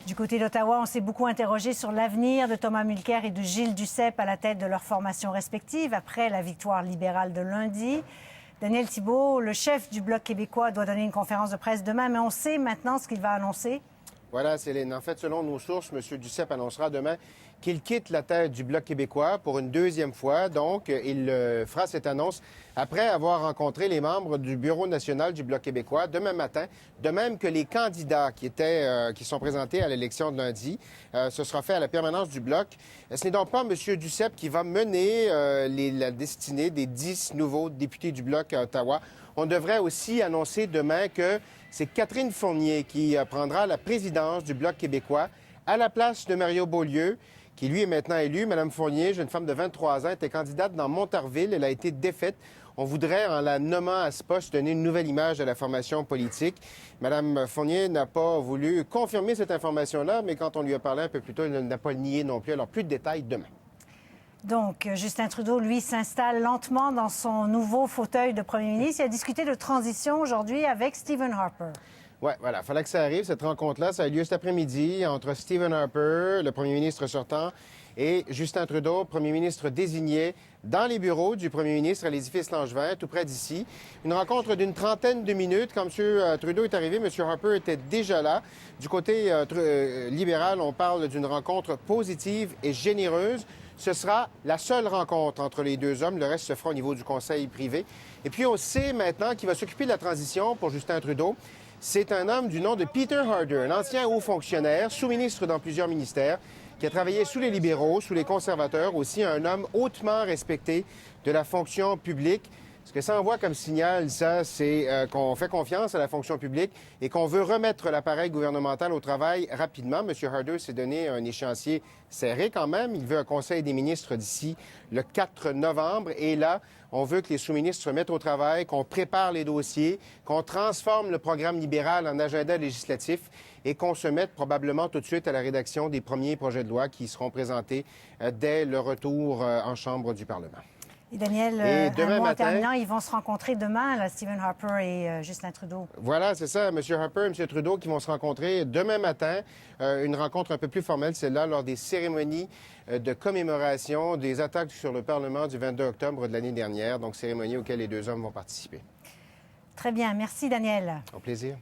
Du côté d'Ottawa, on s'est beaucoup interrogé sur l'avenir de Thomas Mulcair et de Gilles Duceppe à la tête de leurs formations respectives après la victoire libérale de lundi. Daniel Thibeault, le chef du Bloc québécois, doit donner une conférence de presse demain, mais on sait maintenant ce qu'il va annoncer. Voilà, Céline. En fait, selon nos sources, M. Duceppe annoncera demain qu'il quitte la tête du Bloc québécois pour une deuxième fois. Donc, il fera cette annonce après avoir rencontré les membres du Bureau national du Bloc québécois demain matin, de même que les candidats qui sont présentés à l'élection de lundi. Ce sera fait à la permanence du Bloc. Ce n'est donc pas M. Duceppe qui va mener la destinée des 10 nouveaux députés du Bloc à Ottawa. On devrait aussi annoncer demain que c'est Catherine Fournier qui prendra la présidence du Bloc québécois à la place de Mario Beaulieu, qui lui est maintenant élu. Madame Fournier, jeune femme de 23 ans, était candidate dans Montarville. Elle a été défaite. On voudrait, en la nommant à ce poste, donner une nouvelle image à la formation politique. Madame Fournier n'a pas voulu confirmer cette information-là, mais quand on lui a parlé un peu plus tôt, elle n'a pas nié non plus. Alors, plus de détails demain. Donc, Justin Trudeau, lui, s'installe lentement dans son nouveau fauteuil de premier ministre. Il a discuté de transition aujourd'hui avec Stephen Harper. Oui, voilà. Il fallait que ça arrive, cette rencontre-là. Ça a eu lieu cet après-midi entre Stephen Harper, le premier ministre sortant, et Justin Trudeau, premier ministre désigné, dans les bureaux du premier ministre à l'édifice Langevin, tout près d'ici. Une rencontre d'une trentaine de minutes. Quand M. Trudeau est arrivé, M. Harper était déjà là. Du côté libéral, on parle d'une rencontre positive et généreuse. Ce sera la seule rencontre entre les deux hommes. Le reste se fera au niveau du conseil privé. Et puis, on sait maintenant qu'il va s'occuper de la transition pour Justin Trudeau. C'est un homme du nom de Peter Harder, un ancien haut fonctionnaire, sous-ministre dans plusieurs ministères, qui a travaillé sous les libéraux, sous les conservateurs, aussi un homme hautement respecté de la fonction publique. Ce que ça envoie comme signal, ça, c'est qu'on fait confiance à la fonction publique et qu'on veut remettre l'appareil gouvernemental au travail rapidement. M. Harder s'est donné un échéancier serré quand même. Il veut un conseil des ministres d'ici le 4 novembre. Et là, on veut que les sous-ministres se mettent au travail, qu'on prépare les dossiers, qu'on transforme le programme libéral en agenda législatif et qu'on se mette probablement tout de suite à la rédaction des premiers projets de loi qui seront présentés dès le retour en Chambre du Parlement. Et Daniel, demain matin, en terminant, ils vont se rencontrer demain, là, Stephen Harper et Justin Trudeau. Voilà, c'est ça, M. Harper et M. Trudeau qui vont se rencontrer demain matin. Une rencontre un peu plus formelle, celle-là, lors des cérémonies de commémoration des attaques sur le Parlement du 22 octobre de l'année dernière. Donc, cérémonies auxquelles les deux hommes vont participer. Très bien. Merci, Daniel. Au plaisir.